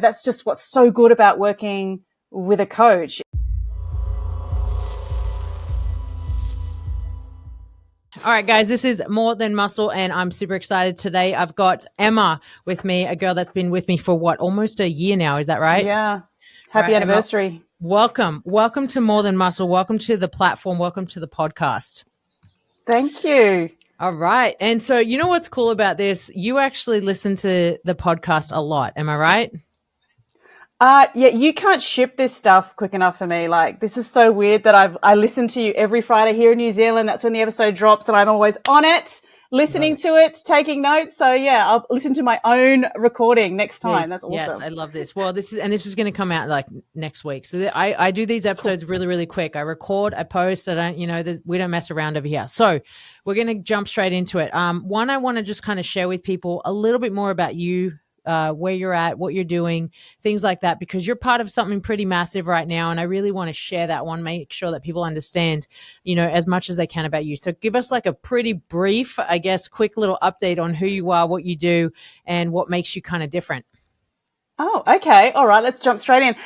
That's just what's so good about working with a coach. All right, guys, this is More Than Muscle, and I'm super excited today. I've got Emma with me, a girl that's been with me for almost a year now. Is that right? Yeah. Happy anniversary. Emma, welcome. Welcome to More Than Muscle. Welcome to the platform. Welcome to the podcast. Thank you. All right. And so, you know what's cool about this? You actually listen to the podcast a lot. Am I right? Yeah, you can't ship this stuff quick enough for me. Like, this is so weird that I listen to you every Friday here in New Zealand. That's when the episode drops, and I'm always on it, listening to it, taking notes. So yeah, I'll listen to my own recording next time. That's awesome. Yes, I love this. Well, this is going to come out like next week. So I do these episodes really, really quick. I record, I post. I don't, we don't mess around over here. So we're going to jump straight into it. One, I want to just kind of share with people a little bit more about you. Where you're at, what you're doing, things like that, because you're part of something pretty massive right now. And I really want to share that one, make sure that people understand, as much as they can about you. So give us like a pretty brief, I guess, quick little update on who you are, what you do, and what makes you kind of different. Oh, okay. All right. Let's jump straight in.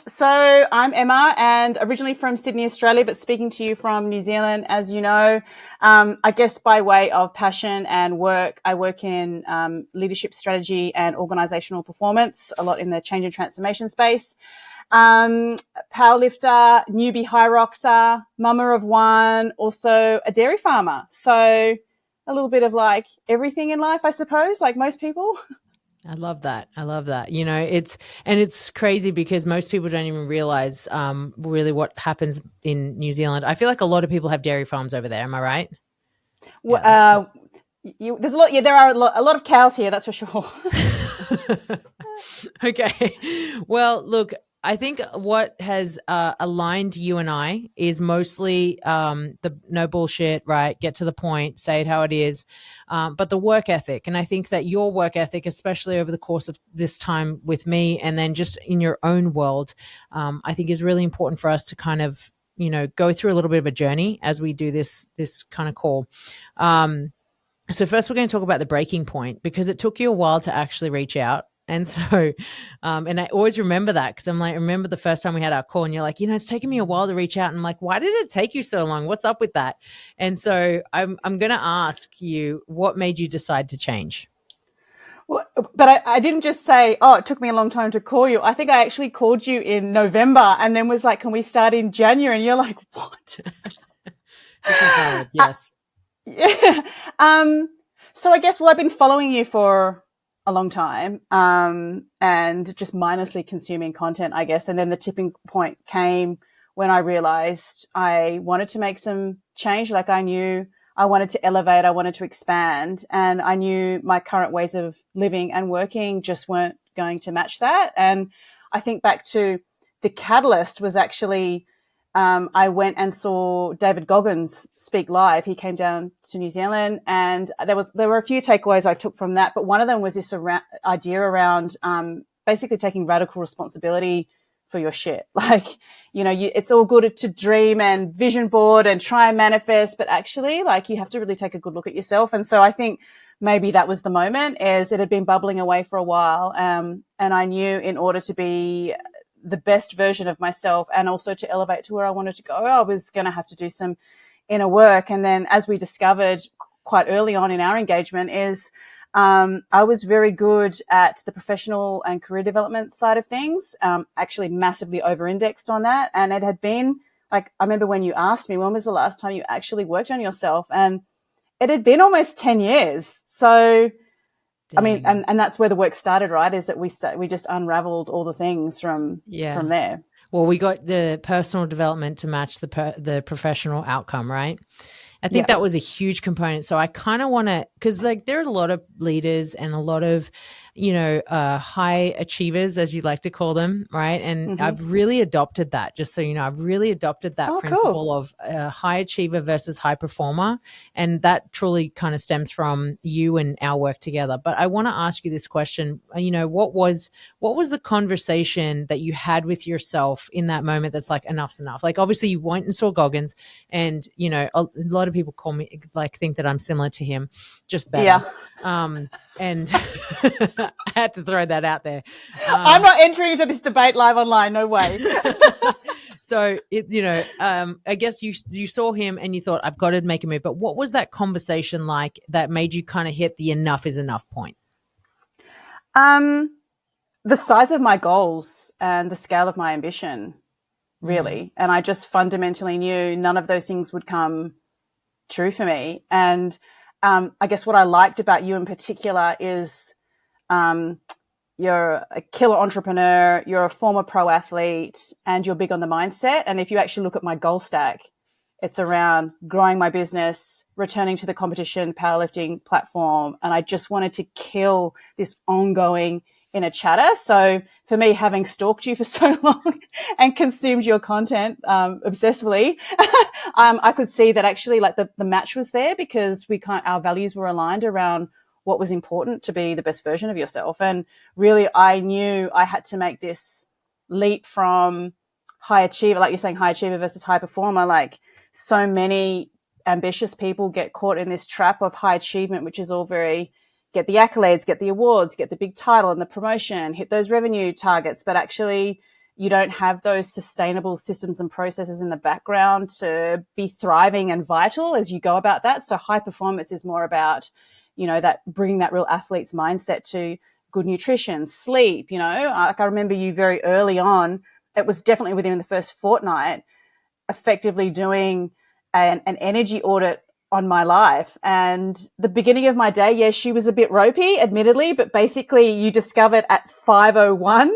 So I'm Emma, and originally from Sydney, Australia, but speaking to you from New Zealand, as you know. I guess by way of passion and work, I work in leadership strategy and organizational performance, a lot in the change and transformation space. Powerlifter, newbie high roxer, mama of one, also a dairy farmer. So a little bit of like everything in life, I suppose, like most people. I love that. It's crazy because most people don't even realize really what happens in New Zealand. I feel like a lot of people have dairy farms over there. Am I right? Well, there's a lot. Yeah, there are a lot of cows here. That's for sure. Okay. Well, look, I think what has aligned you and I is mostly the no bullshit, right? Get to the point, say it how it is, but the work ethic. And I think that your work ethic, especially over the course of this time with me and then just in your own world, I think is really important for us to kind of, go through a little bit of a journey as we do this kind of call. So first we're going to talk about the breaking point, because it took you a while to actually reach out. And so, and I always remember that because I'm like, remember the first time we had our call and you're like, it's taken me a while to reach out. And I'm like, why did it take you so long? What's up with that? And so I'm going to ask you, what made you decide to change? Well, but I didn't just say, it took me a long time to call you. I think I actually called you in November and then was like, can we start in January? And you're like, what? Yes. Yeah. So I guess, I've been following you for a long time, and just mindlessly consuming content, I guess. And then the tipping point came when I realized I wanted to make some change. Like, I knew I wanted to elevate, I wanted to expand, and I knew my current ways of living and working just weren't going to match that. And I think back to the catalyst was actually, I went and saw David Goggins speak live. He came down to New Zealand, and there were a few takeaways I took from that. But one of them was this idea around basically taking radical responsibility for your shit. Like, it's all good to dream and vision board and try and manifest, but actually, like, you have to really take a good look at yourself. And so I think maybe that was the moment, as it had been bubbling away for a while, and I knew in order to be the best version of myself and also to elevate to where I wanted to go, I was going to have to do some inner work. And then, as we discovered quite early on in our engagement, is I was very good at the professional and career development side of things, actually massively over-indexed on that. And it had been like, I remember when you asked me, when was the last time you actually worked on yourself? And it had been almost 10 years. So I mean, and that's where the work started, right? Is that we just unraveled all the things from there. Well, we got the personal development to match the professional outcome, right? I think that was a huge component. So I kind of want to, because like there are a lot of leaders and a lot of, high achievers, as you like to call them, right? And I've really adopted that, just so you know, I've really adopted that principle of high achiever versus high performer. And that truly kind of stems from you and our work together. But I want to ask you this question, what was the conversation that you had with yourself in that moment that's like, enough's enough? Like, obviously you went and saw Goggins, and, a lot of people think that I'm similar to him, just better. And I had to throw that out there. I'm not entering into this debate live online. No way. So I guess you saw him and you thought, I've got to make a move. But what was that conversation like that made you kind of hit the enough is enough point? The size of my goals and the scale of my ambition, really. And I just fundamentally knew none of those things would come true for me. And I guess what I liked about you in particular is you're a killer entrepreneur, you're a former pro athlete, and you're big on the mindset. And if you actually look at my goal stack, it's around growing my business, returning to the competition powerlifting platform. And I just wanted to kill this ongoing inner chatter. So for me, having stalked you for so long and consumed your content obsessively, I could see that actually like the match was there because our values were aligned around what was important to be the best version of yourself. And really, I knew I had to make this leap from high achiever, like you're saying, high achiever versus high performer. Like so many ambitious people get caught in this trap of high achievement, which is all very get the accolades, get the awards, get the big title and the promotion, hit those revenue targets. But actually, you don't have those sustainable systems and processes in the background to be thriving and vital as you go about that. So high performance is more about that bringing that real athlete's mindset to good nutrition, sleep, like I remember you very early on, it was definitely within the first fortnight, effectively doing an energy audit on my life. And the beginning of my day, she was a bit ropey, admittedly, but basically you discovered at 5:01,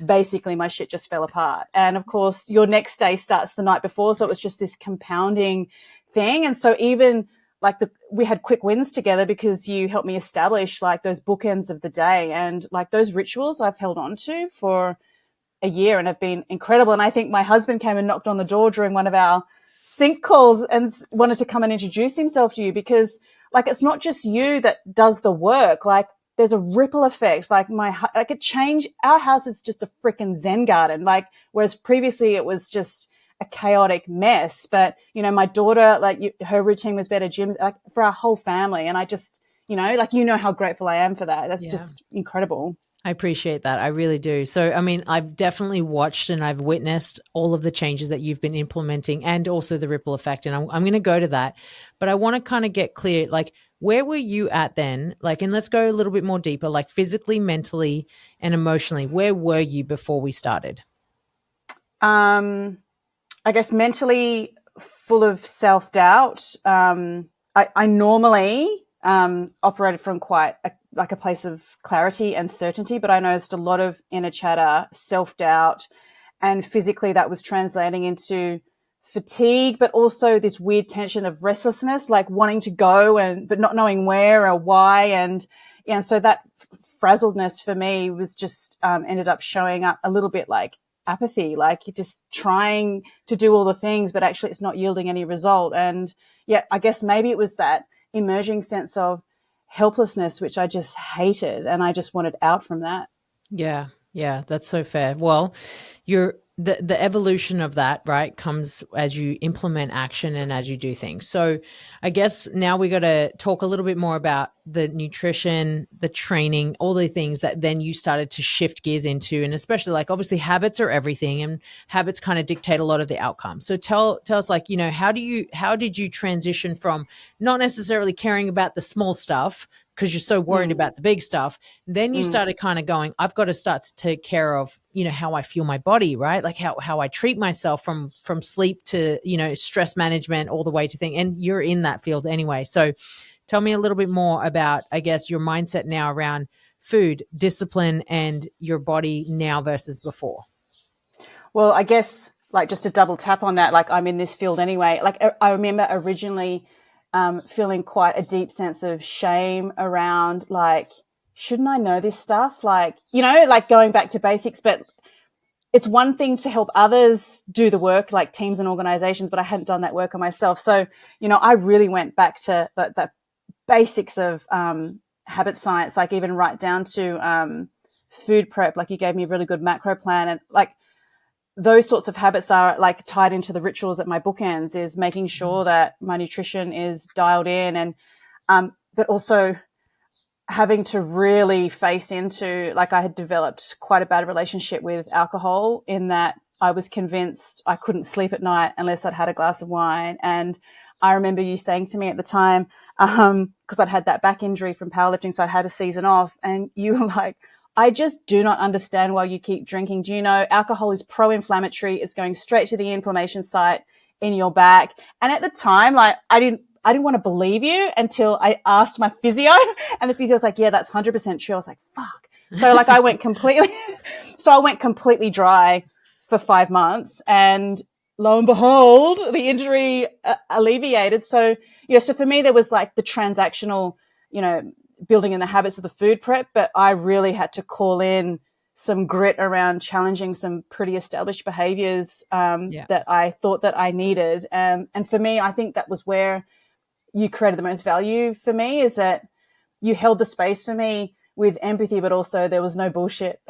basically my shit just fell apart. And of course your next day starts the night before. So it was just this compounding thing. And so even like we had quick wins together because you helped me establish like those bookends of the day, and like those rituals I've held on to for a year and have been incredible. And I think my husband came and knocked on the door during one of our sync calls and wanted to come and introduce himself to you because like it's not just you that does the work. Like there's a ripple effect. Like it changed. Our house is just a freaking Zen garden. Like whereas previously it was just a chaotic mess. But, my daughter, like her routine was better, gyms, like for our whole family. And I just, how grateful I am for that. That's just incredible. I appreciate that. I really do. So, I mean, I've definitely watched and I've witnessed all of the changes that you've been implementing and also the ripple effect. And I'm going to go to that, but I want to kind of get clear, like, where were you at then? Like, and let's go a little bit more deeper, like physically, mentally, and emotionally. Where were you before we started? I guess mentally full of self-doubt. I normally operated from quite a place of clarity and certainty, but I noticed a lot of inner chatter, self-doubt, and physically that was translating into fatigue, but also this weird tension of restlessness, like wanting to go but not knowing where or why. And so that frazzledness for me was just ended up showing up a little bit like apathy, like you're just trying to do all the things, but actually it's not yielding any result. And I guess maybe it was that emerging sense of helplessness, which I just hated. And I just wanted out from that. Yeah. That's so fair. Well, the evolution of that, right, comes as you implement action and as you do things. So I guess now we got to talk a little bit more about the nutrition, the training, all the things that then you started to shift gears into. And especially like obviously habits are everything and habits kind of dictate a lot of the outcome. So tell us like, how did you transition from not necessarily caring about the small stuff because you're so worried about the big stuff. Then you started kind of going, I've got to start to take care of, how I feel my body, right? Like how I treat myself from sleep to, stress management all the way to thing. And you're in that field anyway. So tell me a little bit more about, I guess, your mindset now around food, discipline, and your body now versus before. Well, I guess like just to double tap on that, like I'm in this field anyway. Like I remember originally feeling quite a deep sense of shame around like, shouldn't I know this stuff? Like, like going back to basics, but it's one thing to help others do the work, like teams and organizations, but I hadn't done that work on myself. So, I really went back to the basics of habit science, like even right down to food prep. Like you gave me a really good macro plan, and like those sorts of habits are like tied into the rituals at my bookends, is making sure that my nutrition is dialed in. And, but also having to really face into, like, I had developed quite a bad relationship with alcohol, in that I was convinced I couldn't sleep at night unless I'd had a glass of wine. And I remember you saying to me at the time, because I'd had that back injury from powerlifting, so I had a season off, and you were like, I just do not understand why you keep drinking. Do you know alcohol is pro-inflammatory? It's going straight to the inflammation site in your back. And at the time, like, I didn't want to believe you until I asked my physio, and the physio was like, yeah, that's 100% true. I was like, fuck. So like I went completely dry for 5 months, and lo and behold, the injury alleviated. So, so for me, there was like the transactional, building in the habits of the food prep, but I really had to call in some grit around challenging some pretty established behaviors that I thought that I needed. And for me, I think that was where you created the most value for me, is that you held the space for me with empathy, but also there was no bullshit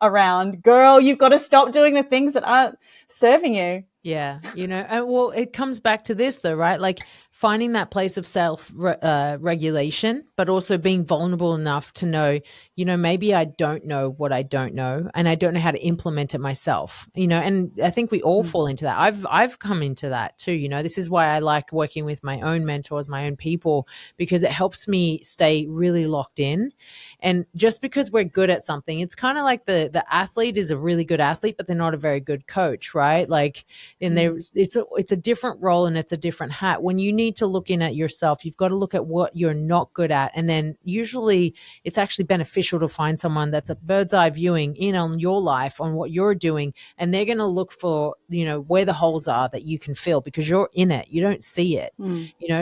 around, girl, you've got to stop doing the things that aren't serving you. Yeah. And well, it comes back to this though, right? Like finding that place of self regulation, but also being vulnerable enough to know, maybe I don't know what I don't know, and I don't know how to implement it myself, and I think we all fall into that. I've come into that too. This is why I like working with my own mentors, my own people, because it helps me stay really locked in. And just because we're good at something, it's kind of like the athlete is a really good athlete, but they're not a very good coach, right? Like, and it's a different role, and it's a different hat. When you need to look in at yourself, you've got to look at what you're not good at. And then usually it's actually beneficial to find someone that's a bird's eye viewing in on your life, on what you're doing. And they're going to look for, where the holes are that you can fill, because you're in it. You don't see it,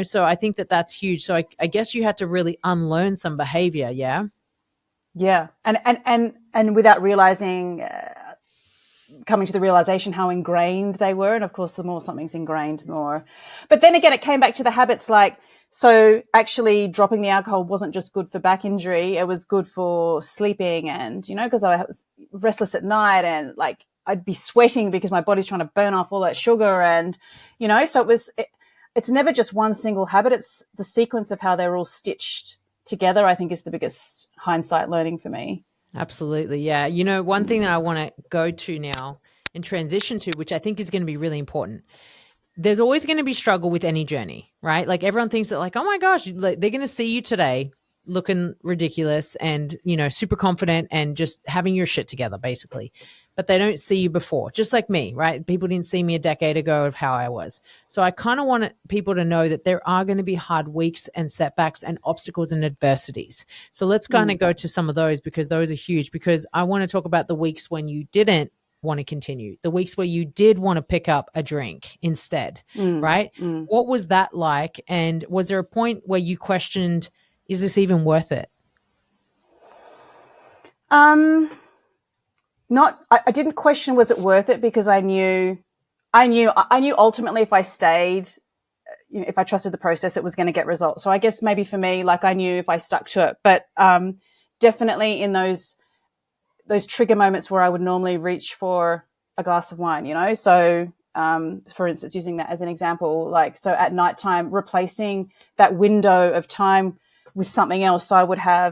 So I think that's huge. So I guess you had to really unlearn some behavior. Yeah. Yeah. And without realizing, coming to the realization how ingrained they were. And of course, the more something's ingrained, the more. But then again, it came back to the habits. Like, so actually dropping the alcohol wasn't just good for back injury. It was good for sleeping, and, because I was restless at night, and like I'd be sweating because my body's trying to burn off all that sugar. And, so it's never just one single habit. It's the sequence of how they're all stitched together, I think, is the biggest hindsight learning for me. Absolutely. Yeah. One thing that I want to go to now and transition to, which I think is going to be really important. There's always going to be struggle with any journey, right? Like everyone thinks that like, oh my gosh, they're going to see you today looking ridiculous and, super confident and just having your shit together basically. But they don't see you before, just like me, right? People didn't see me a decade ago of how I was. So I kind of want people to know that there are going to be hard weeks and setbacks and obstacles and adversities. So let's kind of go to some of those, because those are huge, because I want to talk about the weeks when you didn't want to continue, the weeks where you did want to pick up a drink instead, right? What was that like? And was there a point where you questioned, is this even worth it? I didn't question, was it worth it? Because I knew ultimately if I stayed, if I trusted the process, it was going to get results. So I guess maybe for me, like I knew if I stuck to it, but definitely in those trigger moments where I would normally reach for a glass of wine, So for instance, using that as an example, like, so at nighttime, replacing that window of time with something else. So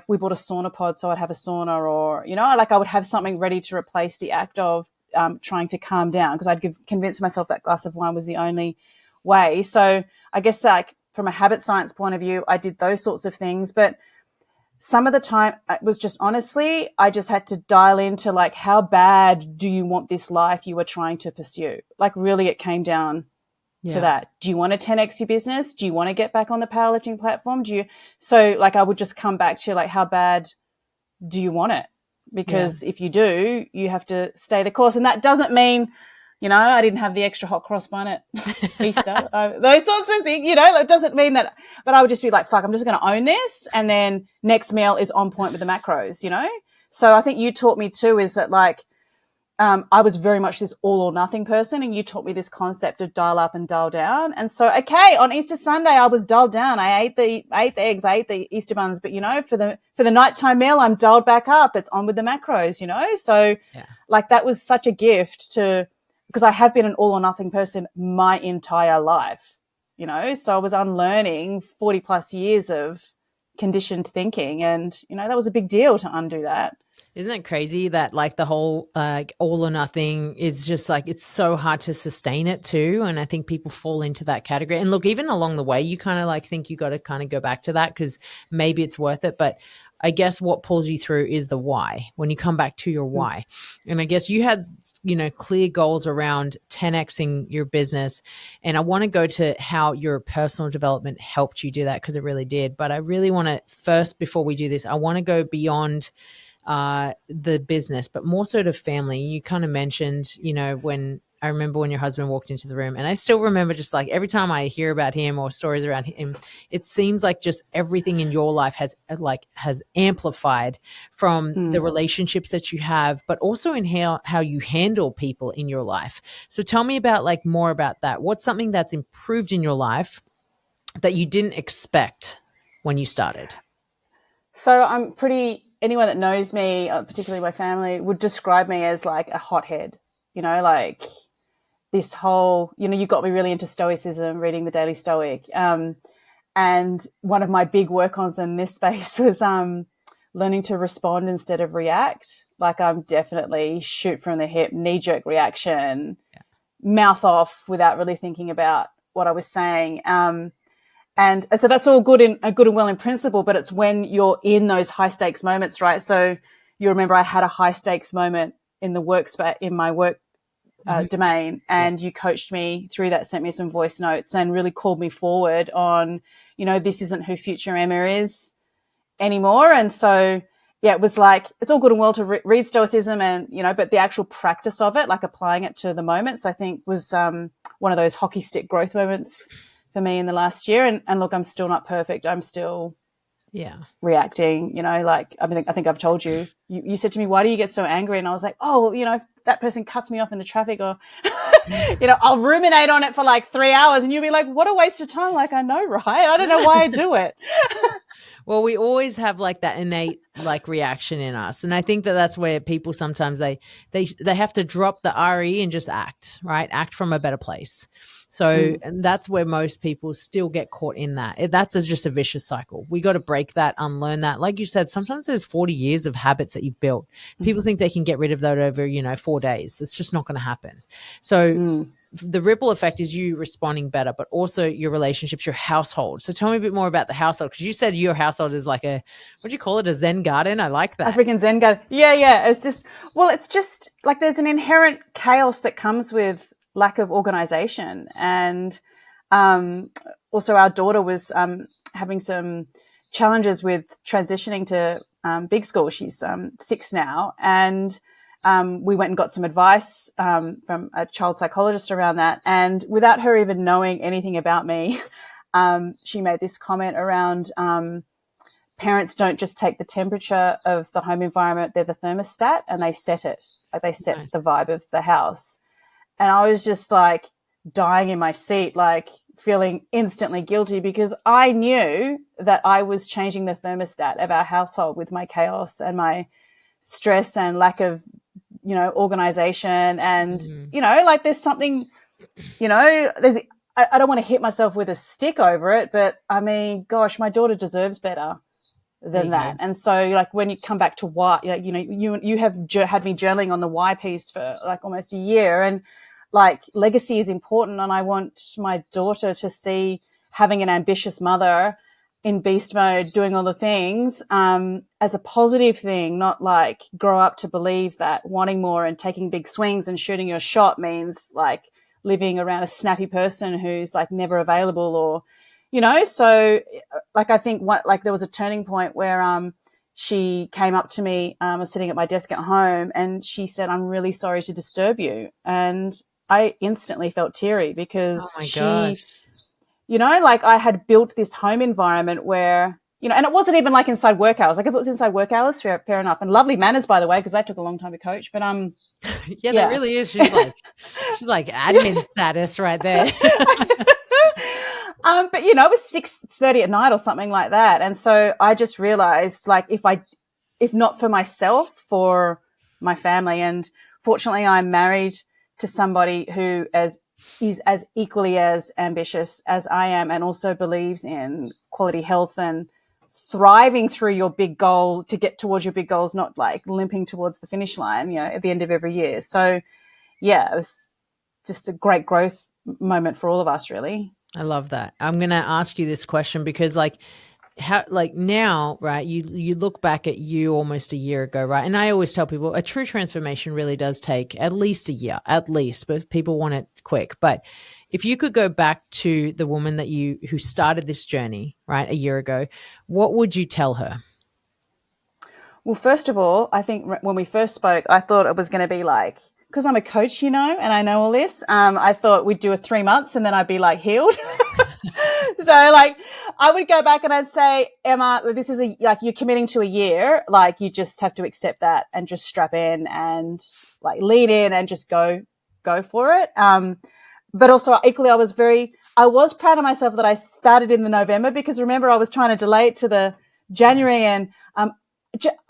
we bought a sauna pod, so I'd have a sauna, or, like I would have something ready to replace the act of trying to calm down, because I'd convinced myself that glass of wine was the only way. So I guess like from a habit science point of view, I did those sorts of things. But some of the time it was just, honestly, I just had to dial into like, how bad do you want this life you were trying to pursue? Like really it came down to that. Do you want to 10x your business? Do you want to get back on the powerlifting platform? So like I would just come back to like, how bad do you want it? Because if you do, you have to stay the course. And that doesn't mean, I didn't have the extra hot cross bun at Easter. Those sorts of things, it doesn't mean that. But I would just be like, fuck, I'm just going to own this. And then next meal is on point with the macros, So I think you taught me too, is that like, I was very much this all or nothing person, and you taught me this concept of dial up and dial down. And so, okay, on Easter Sunday, I was dialed down. I ate the eggs, I ate the Easter buns, but for the nighttime meal, I'm dialed back up. It's on with the macros, So like that was such a gift because I have been an all or nothing person my entire life, So I was unlearning 40 plus years of, conditioned thinking. And, that was a big deal to undo that. Isn't it crazy that like the whole all or nothing is just like, it's so hard to sustain it too. And I think people fall into that category. And look, even along the way, you kind of like think you got to kind of go back to that because maybe it's worth it. But I guess what pulls you through is the why, when you come back to your why. And I guess you had, clear goals around 10xing your business. And I want to go to how your personal development helped you do that, because it really did. But I really want to first, before we do this, I want to go beyond the business, but more so to family. You kind of mentioned, when I remember when your husband walked into the room, and I still remember just like every time I hear about him or stories around him, it seems like just everything in your life has amplified from the relationships that you have, but also in how you handle people in your life. So tell me about more about that. What's something that's improved in your life that you didn't expect when you started? So anyone that knows me, particularly my family, would describe me as like a hothead, like this whole, you got me really into Stoicism, reading the Daily Stoic. And one of my big work-ons in this space was learning to respond instead of react. Like I'm definitely shoot from the hip, knee-jerk reaction, mouth off without really thinking about what I was saying. And so that's all good and well in principle, but it's when you're in those high stakes moments, right? So you remember I had a high stakes moment in my work domain, and you coached me through that, sent me some voice notes and really called me forward on, this isn't who future Emma is anymore. And so, it was like, it's all good and well to read Stoicism and, but the actual practice of it, like applying it to the moments, I think was one of those hockey stick growth moments for me in the last year. And look, I'm still not perfect. I'm still reacting, I think I've told you, you said to me, why do you get so angry? And I was like, oh, if that person cuts me off in the traffic, or, I'll ruminate on it for like 3 hours, and you'll be like, what a waste of time. Like, I know, right? I don't know why I do it. Well, we always have like that innate reaction in us. And I think that's where people sometimes they have to drop the RE and just act, right? Act from a better place. So and that's where most people still get caught in that. That's just a vicious cycle. We got to break that, unlearn that. Like you said, sometimes there's 40 years of habits that you've built. People think they can get rid of that over, 4 days. It's just not going to happen. So the ripple effect is you responding better, but also your relationships, your household. So tell me a bit more about the household, because you said your household is like what do you call it? A Zen garden? I like that. African Zen garden. Yeah. It's just like there's an inherent chaos that comes with lack of organization. And also our daughter was having some challenges with transitioning to big school. She's 6 now. And we went and got some advice from a child psychologist around that. And without her even knowing anything about me, she made this comment around parents don't just take the temperature of the home environment, they're the thermostat, and they set it. Like they set the vibe of the house. And I was just like dying in my seat, like feeling instantly guilty, because I knew that I was changing the thermostat of our household with my chaos and my stress and lack of, organization. And, like there's something, I don't want to hit myself with a stick over it, but I mean, gosh, my daughter deserves better than that. And so like when you come back to why, you have had me journaling on the why piece for like almost a year, and like legacy is important. And I want my daughter to see having an ambitious mother in beast mode, doing all the things, as a positive thing, not like grow up to believe that wanting more and taking big swings and shooting your shot means like living around a snappy person who's like never available, or, so like, I think there was a turning point where, she came up to me, I was sitting at my desk at home, and she said, I'm really sorry to disturb you. And I instantly felt teary, because gosh. Like I had built this home environment where, and it wasn't even like inside work hours. Like if it was inside work hours, fair enough. And lovely manners, by the way, because that took a long time to coach. But yeah, that really is. She's like admin status right there. But it was 6:30 at night or something like that. And so I just realized, like, if not for myself, for my family. And fortunately I'm married to somebody who is as equally as ambitious as I am, and also believes in quality health and thriving through your big goal to get towards your big goals, not like limping towards the finish line, you know, at the end of every year. So yeah, it was just a great growth moment for all of us, really. I love that. I'm going to ask you this question because like how like now, right, you look back at you almost a year ago, right? And I always tell people a true transformation really does take at least a year, at least, but people want it quick. But if you could go back to the woman that who started this journey, right, a year ago, what would you tell her? Well, first of all, I think when we first spoke, I thought it was going to be like, because I'm a coach, you know, and I know all this, I thought we'd do it 3 months and then I'd be like healed. So like I would go back and I'd say, Emma, this is like you're committing to a year. Like you just have to accept that and just strap in and like lean in and just go for it. But also equally, I was proud of myself that I started in the November, because remember I was trying to delay it to the January, and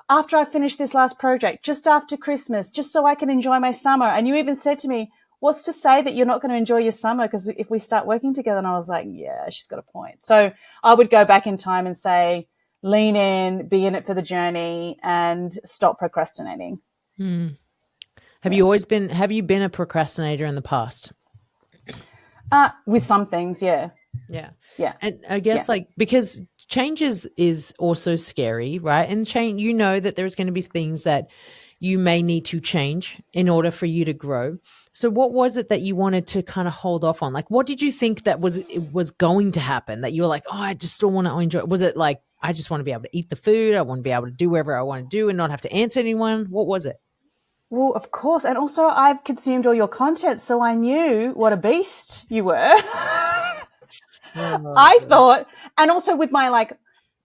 after I finished this last project, just after Christmas, just so I can enjoy my summer. And you even said to me, what's to say that you're not going to enjoy your summer because if we start working together? And I was like, yeah, she's got a point. So I would go back in time and say, lean in, be in it for the journey, and stop procrastinating. Have you been a procrastinator in the past? With some things, yeah. Yeah. Yeah. And I guess like, because change is also scary, right? And change, you know that there's going to be things that you may need to change in order for you to grow. So what was it that you wanted to kind of hold off on? Like, what did you think that was going to happen that you were like, oh, I just still want to enjoy it? Was it like, I just want to be able to eat the food, I want to be able to do whatever I want to do and not have to answer anyone? What was it? Well, of course. And also I've consumed all your content, so I knew what a beast you were. I thought, and also with my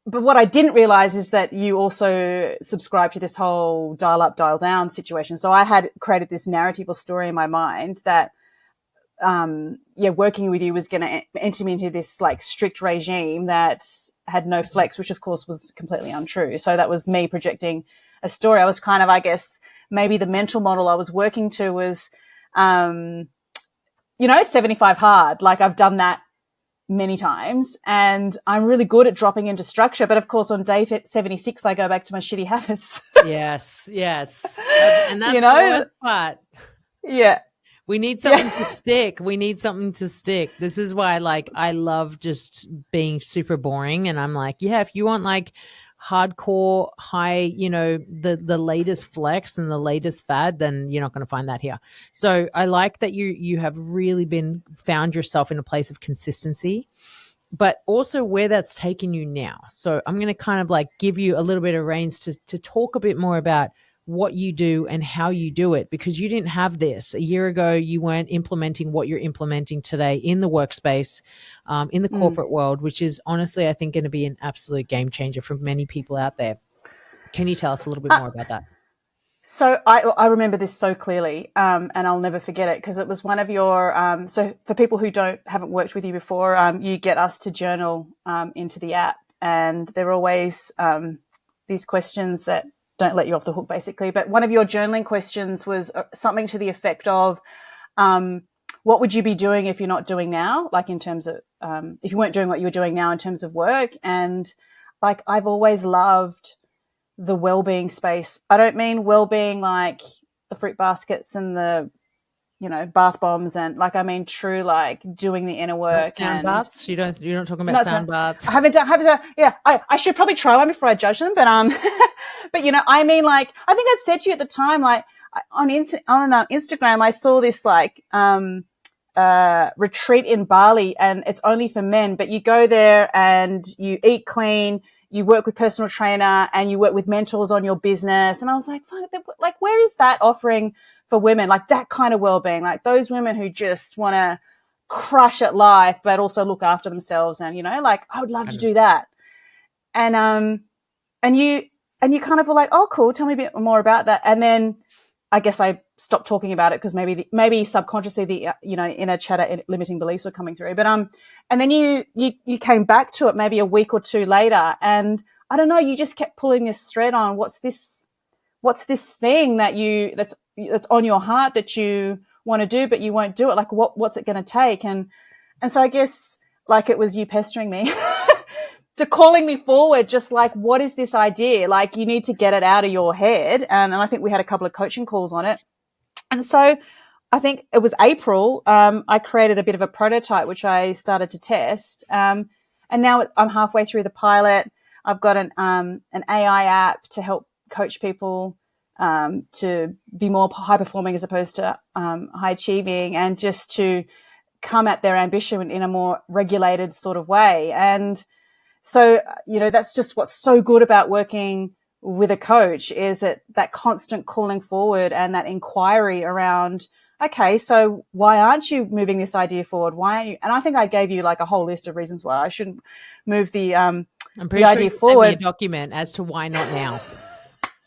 but what I didn't realize is that you also subscribe to this whole dial up, dial down situation. So I had created this narrative or story in my mind that, working with you was going to enter me into this like strict regime that had no flex, which of course was completely untrue. So that was me projecting a story. I was kind of, I guess, maybe the mental model I was working to was, 75 hard. Like I've done that many times and I'm really good at dropping into structure. But of course on day 76, I go back to my shitty habits. Yes. And that's the worst part. Yeah. We need something to stick. We need something to stick. This is why I love just being super boring. And I'm like, yeah, if you want like hardcore high, the latest flex and the latest fad, then you're not going to find that here. So I like that you have really found yourself in a place of consistency, but also where that's taken you now. So I'm going to kind of like give you a little bit of reins to talk a bit more about what you do and how you do it, because you didn't have this a year ago. You weren't implementing what you're implementing today in the workspace, in the corporate world, which is honestly, I think, going to be an absolute game changer for many people out there. Can you tell us a little bit more about that? So I remember this so clearly, and I'll never forget it because it was one of your, so for people who haven't worked with you before, you get us to journal into the app, and there are always these questions that don't let you off the hook, basically. But one of your journaling questions was something to the effect of, what would you be doing if you're not doing now? Like in terms of, if you weren't doing what you were doing now in terms of work. And like, I've always loved the well-being space. I don't mean well-being like the fruit baskets and the, bath bombs, and like, I mean true, like doing the inner work. Sound baths? You're not talking about sound baths. I haven't done. Yeah, I should probably try one before I judge them. But but I mean, like, I think I'd said to you at the time, like on Instagram, I saw this like retreat in Bali, and it's only for men, but you go there and you eat clean, you work with personal trainer, and you work with mentors on your business. And I was like, like, where is that offering for women? Like that kind of well-being, like those women who just want to crush at life, but also look after themselves. And, like I would love to do that. And you kind of were like, oh, cool. Tell me a bit more about that. And then I guess I stopped talking about it because maybe subconsciously the, inner chatter, limiting beliefs were coming through. But, and then you came back to it maybe a week or two later, and I don't know, you just kept pulling this thread on what's this thing that's on your heart that you want to do, but you won't do it. Like what's it going to take? And so I guess like it was you pestering me to calling me forward, just like, what is this idea? Like, you need to get it out of your head. And I think we had a couple of coaching calls on it. And so I think it was April. I created a bit of a prototype, which I started to test. And now I'm halfway through the pilot. I've got an AI app to help coach people to be more high performing as opposed to high achieving, and just to come at their ambition in a more regulated sort of way. And so, that's just what's so good about working with a coach, is that constant calling forward and that inquiry around, okay, so why aren't you moving this idea forward? Why aren't you? And I think I gave you like a whole list of reasons why I shouldn't move the I'm pretty the sure idea you forward. sent me a document as to why not now.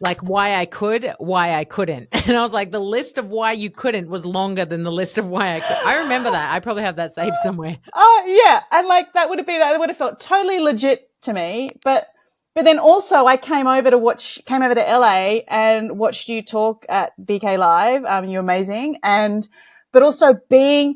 Like why I could, why I couldn't. And I was like, the list of why you couldn't was longer than the list of why I could. I remember that. I probably have that saved somewhere. Yeah. And like that would have felt totally legit to me. But then also I came over to LA and watched you talk at BK Live. You're amazing. But also I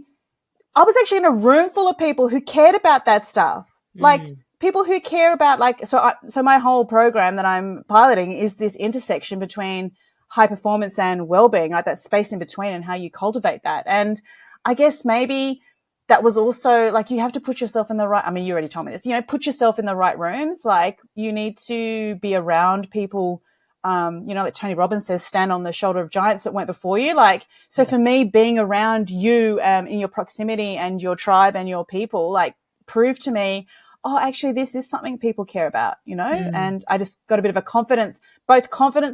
was actually in a room full of people who cared about that stuff. Like, people who care about, like, so my whole program that I'm piloting is this intersection between high performance and well-being, like that space in between, and how you cultivate that. And I guess maybe that was also like, you have to put yourself in the right, I mean, you already told me this, put yourself in the right rooms. Like, you need to be around people, like Tony Robbins says, stand on the shoulder of giants that went before you. Like, so for me, being around you in your proximity and your tribe and your people, like, proved to me, oh, actually, this is something people care about, and I just got a bit of a confidence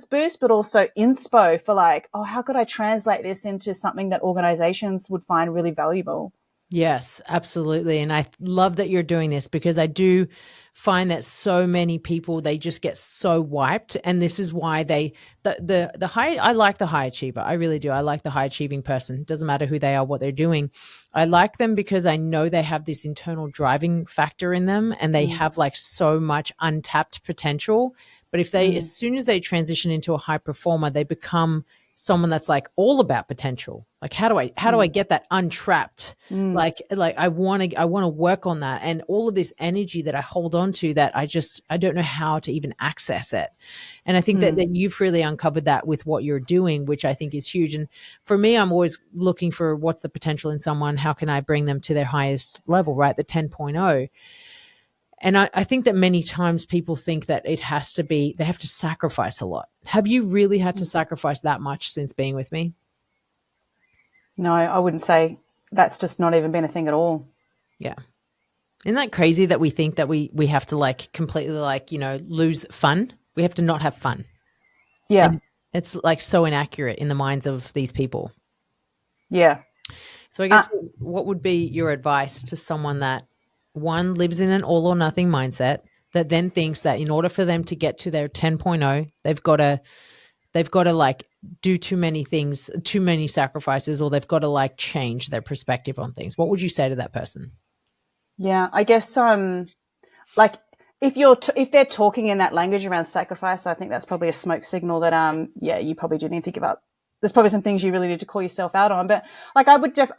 boost, but also inspo for like, oh, how could I translate this into something that organizations would find really valuable? Yes, absolutely. And I love that you're doing this, because I do find that so many people, they just get so wiped. And this is why I like the high achiever. I really do. I like the high achieving person. Doesn't matter who they are, what they're doing. I like them because I know they have this internal driving factor in them, and they have like so much untapped potential. But if they, as soon as they transition into a high performer, they become someone that's like all about potential. Like, how do I get that untrapped? Like I want to work on that. And all of this energy that I hold on to, that I don't know how to even access it. And I think that you've really uncovered that with what you're doing, which I think is huge. And for me, I'm always looking for what's the potential in someone. How can I bring them to their highest level, right? The 10.0. And I think that many times people think that they have to sacrifice a lot. Have you really had to sacrifice that much since being with me? No, I wouldn't say. That's just not even been a thing at all. Yeah. Isn't that crazy that we think that we have to like completely like, lose fun? We have to not have fun. Yeah. And it's like so inaccurate in the minds of these people. Yeah. So I guess what would be your advice to someone that, one, lives in an all or nothing mindset, that then thinks that in order for them to get to their 10.0, they've got to like do too many things, too many sacrifices, or they've got to like change their perspective on things? What would you say to that person? Yeah, I guess like if they're talking in that language around sacrifice, I think that's probably a smoke signal that you probably do need to give up. There's probably some things you really need to call yourself out on. But like, I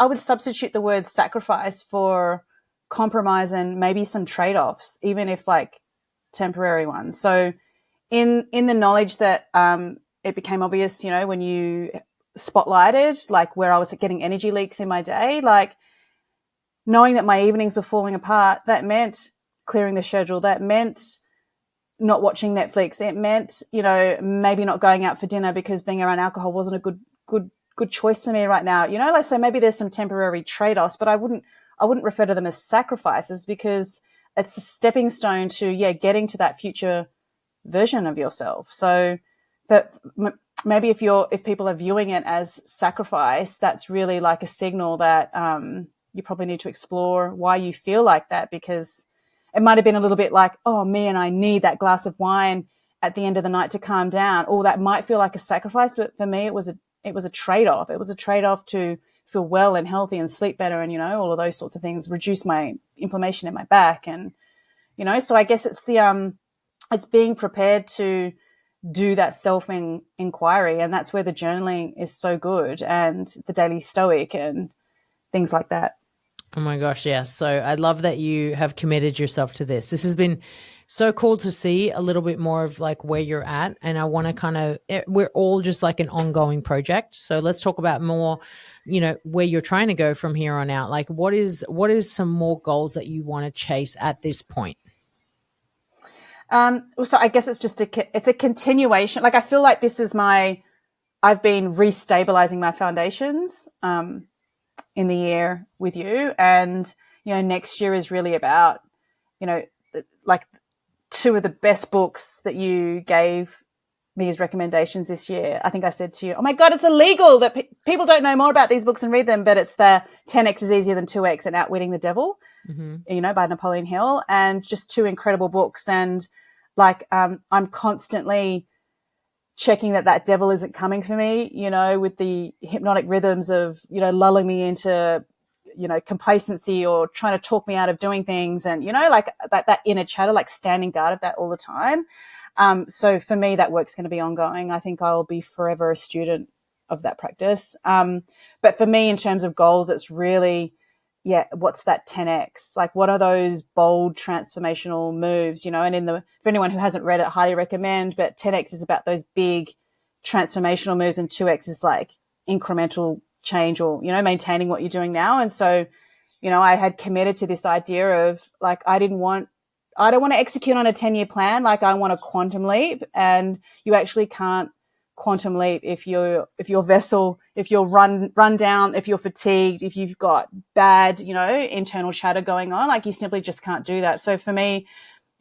would substitute the word sacrifice for compromise and maybe some trade-offs, even if like temporary ones. So in the knowledge that it became obvious, when you spotlighted like where I was getting energy leaks in my day, like knowing that my evenings were falling apart, that meant clearing the schedule. That meant not watching Netflix. It meant, maybe not going out for dinner because being around alcohol wasn't a good choice for me right now. Like, so maybe there's some temporary trade-offs, but I wouldn't refer to them as sacrifices, because it's a stepping stone to, getting to that future version of yourself. So, but maybe if people are viewing it as sacrifice, that's really like a signal that you probably need to explore why you feel like that, because it might have been a little bit like, oh man, I need that glass of wine at the end of the night to calm down. Or that might feel like a sacrifice, but for me, it was a trade-off. It was a trade-off to feel well and healthy and sleep better and, all of those sorts of things, reduce my inflammation in my back. And, so I guess it's it's being prepared to do that self-inquiry. And that's where the journaling is so good, and the daily stoic and things like that. Oh my gosh, yes. So I love that you have committed yourself to this. This has been so cool to see a little bit more of like where you're at. And I want to kind of, we're all just like an ongoing project. So let's talk about more, where you're trying to go from here on out. Like what is some more goals that you want to chase at this point? So I guess it's a continuation. Like I feel like I've been restabilizing my foundations in the year with you, and next year is really about like two of the best books that you gave me as recommendations this year. I think I said to you, "Oh my God, it's illegal that people don't know more about these books and read them." But it's the 10x is easier than 2x and Outwitting the Devil, by Napoleon Hill, and just two incredible books. And like I'm constantly checking that devil isn't coming for me, with the hypnotic rhythms of, lulling me into, complacency or trying to talk me out of doing things. And, like that inner chatter, like standing guard at that all the time. So for me, that work's going to be ongoing. I think I'll be forever a student of that practice. But for me, in terms of goals, it's really, what's that 10x? Like, what are those bold transformational moves, and for anyone who hasn't read it, highly recommend, but 10x is about those big transformational moves and 2x is like incremental change or, maintaining what you're doing now. And so, I had committed to this idea of like, I don't want to execute on a 10-year plan. Like I want a quantum leap, and you actually can't quantum leap if your vessel, if you're run down, if you're fatigued, if you've got bad, internal chatter going on, like you simply just can't do that. So for me,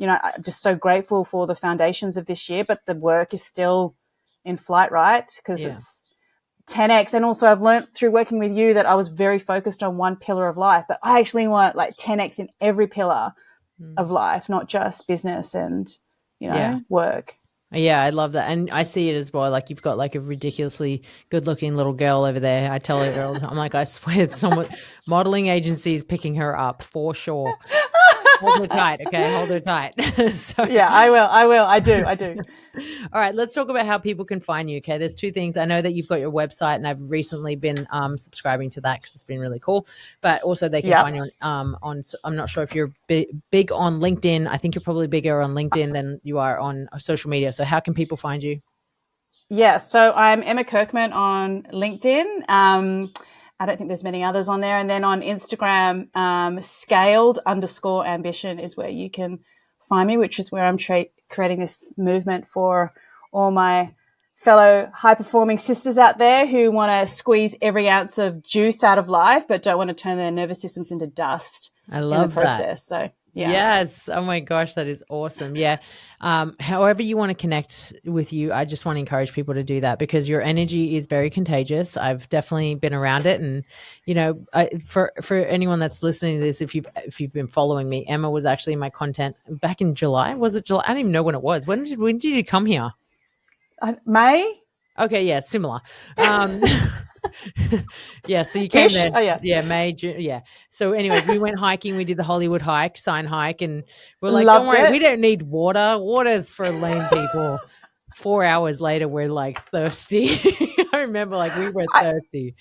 I'm just so grateful for the foundations of this year, but the work is still in flight, right? Because it's 10x. And also I've learned through working with you that I was very focused on one pillar of life, but I actually want like 10x in every pillar of life, not just business and, work. Yeah, I love that. And I see it as well. Like you've got like a ridiculously good looking little girl over there. I tell her all the time, I'm like, I swear someone modeling agency is picking her up for sure. Hold her tight. Okay. Hold her tight. So, yeah, I will. I do. All right. Let's talk about how people can find you. Okay. There's two things. I know that you've got your website and I've recently been subscribing to that because it's been really cool, but also they can find you on, I'm not sure if you're big on LinkedIn. I think you're probably bigger on LinkedIn than you are on social media. So how can people find you? Yeah. So I'm Emma Kirkman on LinkedIn. I don't think there's many others on there. And then on Instagram, scaled_ambition is where you can find me, which is where I'm creating this movement for all my fellow high-performing sisters out there who want to squeeze every ounce of juice out of life, but don't want to turn their nervous systems into dust. I love in the process. that. So yeah. Yes. Oh my gosh, that is awesome. Yeah. However you want to connect with you, I just want to encourage people to do that because your energy is very contagious. I've definitely been around it, and for anyone that's listening to this, if you've been following me, Emma was actually in my content back in July. Was it July? I don't even know when it was. When did you come here? May. Okay. Yeah. Similar. Yeah, so you came there. Oh, yeah. May, June. Yeah. So anyways, we went hiking. We did the Hollywood hike, sign hike, and we're like, Loved don't worry, it. we don't need water. Water's for lame people. 4 hours later, we're like thirsty. I remember like we were thirsty.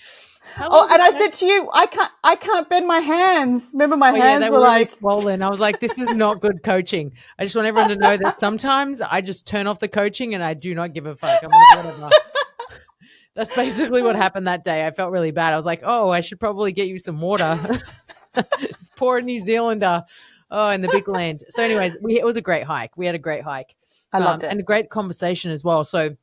And I said to you, I can't bend my hands. Remember my hands they were really like swollen. I was like, this is not good coaching. I just want everyone to know that sometimes I just turn off the coaching and I do not give a fuck. I'm like, whatever. That's basically what happened that day. I felt really bad. I was like, oh, I should probably get you some water. This poor New Zealander. Oh, in the big land. So anyways, it was a great hike. We had a great hike. I loved it. And a great conversation as well. So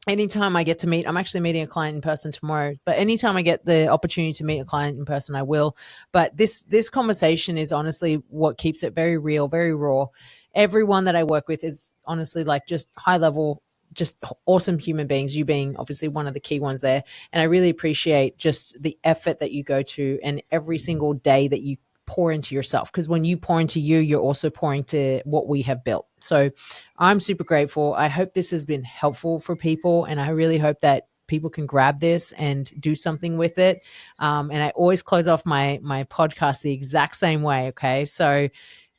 anytime I get to meet, I'm actually meeting a client in person tomorrow, but anytime I get the opportunity to meet a client in person, I will. But this conversation is honestly what keeps it very real, very raw. Everyone that I work with is honestly like just high level, just awesome human beings, you being obviously one of the key ones there. And I really appreciate just the effort that you go to and every single day that you pour into yourself. Because when you pour into you, you're also pouring to what we have built. So I'm super grateful. I hope this has been helpful for people. And I really hope that people can grab this and do something with it. And I always close off my podcast the exact same way. Okay. So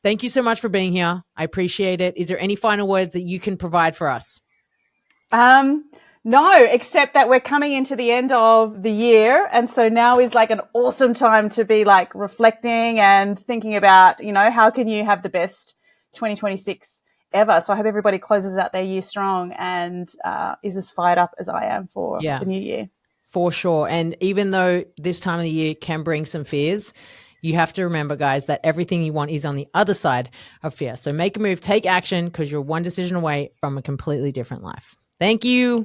thank you so much for being here. I appreciate it. Is there any final words that you can provide for us? No, except that we're coming into the end of the year. And so now is like an awesome time to be like reflecting and thinking about, how can you have the best 2026 ever. So I hope everybody closes out their year strong and is as fired up as I am for the new year. For sure. And even though this time of the year can bring some fears, you have to remember, guys, that everything you want is on the other side of fear. So make a move, take action, because you're one decision away from a completely different life. Thank you.